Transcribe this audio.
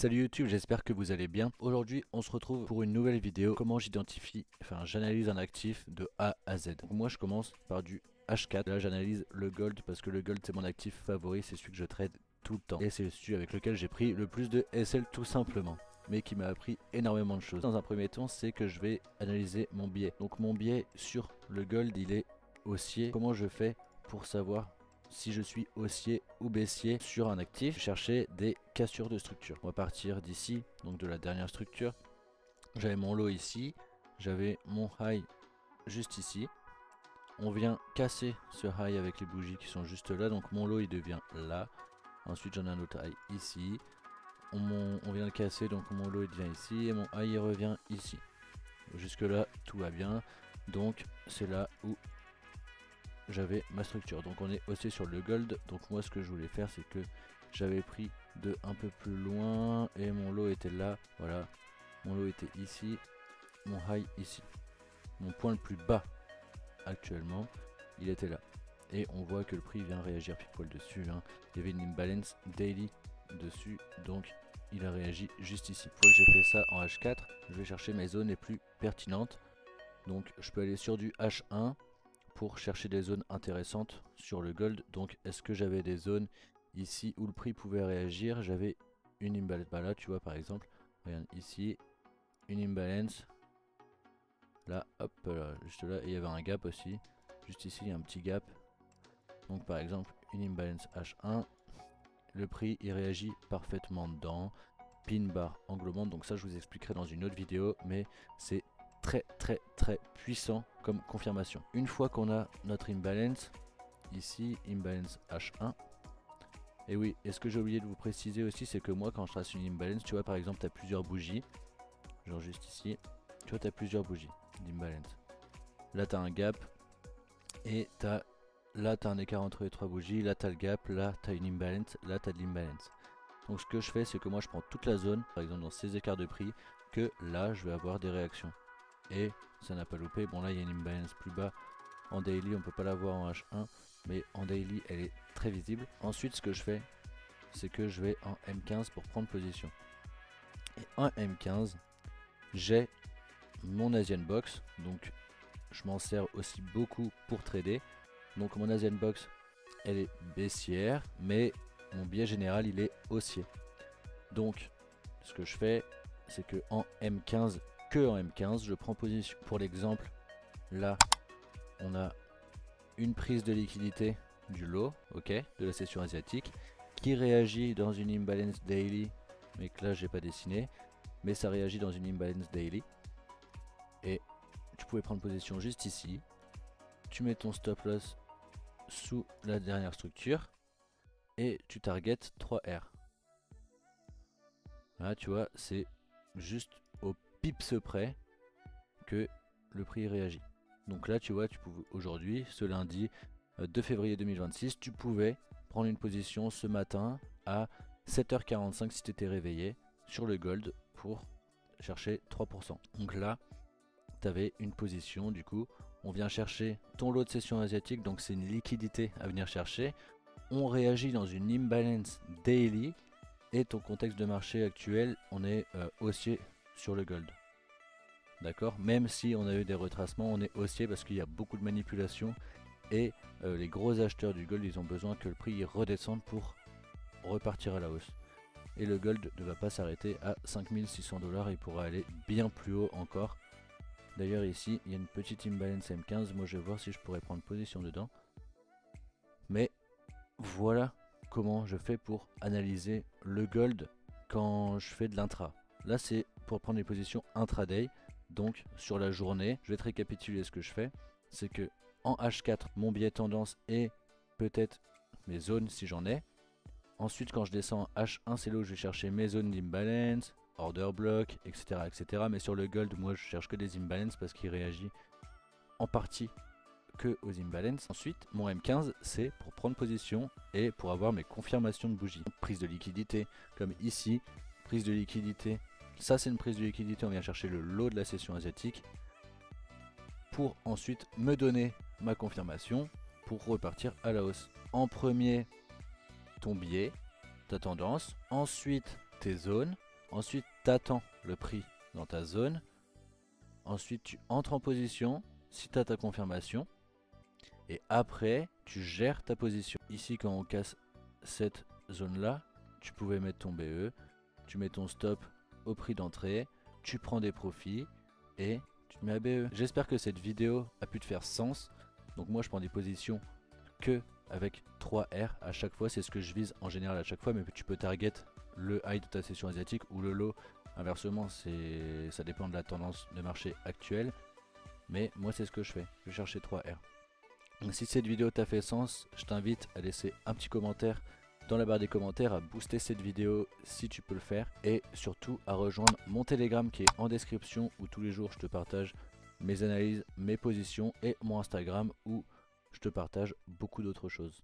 Salut YouTube, j'espère que vous allez bien. Aujourd'hui, on se retrouve pour une nouvelle vidéo. Comment j'analyse un actif de A à Z. Donc moi, je commence par du H4. Là, j'analyse le gold parce que le gold, c'est mon actif favori. C'est celui que je trade tout le temps. Et c'est celui avec lequel j'ai pris le plus de SL tout simplement. Mais qui m'a appris énormément de choses. Dans un premier temps, c'est que je vais analyser mon biais. Donc mon biais sur le gold, il est haussier. Comment je fais pour savoir si je suis haussier ou baissier sur un actif? Chercher des cassures de structure. On va partir d'ici, donc de la dernière structure. J'avais mon low ici, j'avais mon high juste ici. On vient casser ce high avec les bougies qui sont juste là, donc mon low il devient là. Ensuite j'en ai un autre high ici. On vient le casser, donc mon low il devient ici et mon high il revient ici. Jusque là tout va bien, donc c'est là où j'avais ma structure. Donc on est haussier sur le gold. Donc moi ce que je voulais faire, c'est que j'avais pris de un peu plus loin et mon lot était là. Voilà, mon lot était ici, mon high ici. Mon point le plus bas actuellement, il était là. Et on voit que le prix vient réagir pile poil dessus, hein. Il y avait une imbalance daily dessus, donc il a réagi juste ici. Une fois que j'ai fait ça en H4, je vais chercher mes zones les plus pertinentes. Donc je peux aller sur du H1 pour chercher des zones intéressantes sur le gold. Donc est-ce que j'avais des zones ici où le prix pouvait réagir? J'avais une imbalance, bah là tu vois par exemple, regarde ici, une imbalance, là hop là, juste là, et il y avait un gap aussi, juste ici il y a un petit gap. Donc par exemple une imbalance H1, le prix il réagit parfaitement dedans, pin bar englobante, donc ça je vous expliquerai dans une autre vidéo, mais c'est très puissant comme confirmation. Une fois qu'on a notre imbalance, ici imbalance H1, et oui, et ce que j'ai oublié de vous préciser aussi, c'est que moi quand je trace une imbalance, tu vois par exemple tu as plusieurs bougies, genre juste ici, tu vois tu as plusieurs bougies d'imbalance. Là tu as un gap, et là tu as un écart entre les trois bougies, là tu as le gap, là tu as une imbalance, là tu as de l'imbalance. Donc ce que je fais, c'est que moi je prends toute la zone, par exemple dans ces écarts de prix, que là je vais avoir des réactions. Et ça n'a pas loupé. Bon là il y a une imbalance plus bas en daily, on peut pas la voir en H1, mais en daily elle est très visible. Ensuite ce que je fais, c'est que je vais en M15 pour prendre position. Et en M15 j'ai mon Asian Box, donc je m'en sers aussi beaucoup pour trader. Donc mon Asian Box elle est baissière, mais mon biais général il est haussier. Donc ce que je fais, c'est que en M15, que en M15, je prends position. Pour l'exemple, là, on a une prise de liquidité du lot, ok, de la session asiatique, qui réagit dans une imbalance daily, mais que là j'ai pas dessiné, mais ça réagit dans une imbalance daily. Et tu pouvais prendre position juste ici. Tu mets ton stop loss sous la dernière structure et tu targetes 3R. Là, tu vois, c'est juste au pips près que le prix réagit. Donc là, tu vois, tu pouvais aujourd'hui, ce lundi 2 février 2026, tu pouvais prendre une position ce matin à 7h45 si tu étais réveillé sur le gold pour chercher 3%. Donc là, tu avais une position, du coup, on vient chercher ton lot de session asiatique, donc c'est une liquidité à venir chercher. On réagit dans une imbalance daily et ton contexte de marché actuel, on est haussier sur le gold. D'accord, même si on a eu des retracements, on est haussier parce qu'il y a beaucoup de manipulation et les gros acheteurs du gold, ils ont besoin que le prix redescende pour repartir à la hausse. Et le gold ne va pas s'arrêter à 5600 $, il pourra aller bien plus haut encore. D'ailleurs ici, il y a une petite imbalance M15, moi je vais voir si je pourrais prendre position dedans. Mais voilà comment je fais pour analyser le gold quand je fais de l'intra. Là c'est pour prendre les positions intraday. Donc sur la journée, je vais te récapituler ce que je fais. C'est que en H4, mon biais tendance et peut-être mes zones si j'en ai. Ensuite quand je descends en H1, c'est là où je vais chercher mes zones d'imbalance, order block, etc. Mais sur le gold, moi je cherche que des imbalances parce qu'il réagit en partie que aux imbalances. Ensuite, mon M15, c'est pour prendre position et pour avoir mes confirmations de bougie. Prise de liquidité, comme ici, prise de liquidité. Ça, c'est une prise de liquidité, on vient chercher le lot de la session asiatique pour ensuite me donner ma confirmation pour repartir à la hausse. En premier, ton biais, ta tendance, ensuite tes zones, Ensuite, tu attends le prix dans ta zone. Ensuite, tu entres en position si tu as ta confirmation. Et après, tu gères ta position. Ici, quand on casse cette zone-là, tu pouvais mettre ton BE. Tu mets ton stop au prix d'entrée. Tu prends des profits et tu te mets à BE. J'espère que cette vidéo a pu te faire sens. Donc moi, je prends des positions que avec 3 R à chaque fois. C'est ce que je vise en général à chaque fois. Mais tu peux target le high de ta session asiatique ou le low. Inversement, ça dépend de la tendance de marché actuelle. Mais moi, c'est ce que je fais. Je vais chercher 3 R. Donc, si cette vidéo t'a fait sens, je t'invite à laisser un petit commentaire dans la barre des commentaires, à booster cette vidéo si tu peux le faire. Et surtout à rejoindre mon Telegram qui est en description où tous les jours je te partage mes analyses, mes positions et mon Instagram où je te partage beaucoup d'autres choses.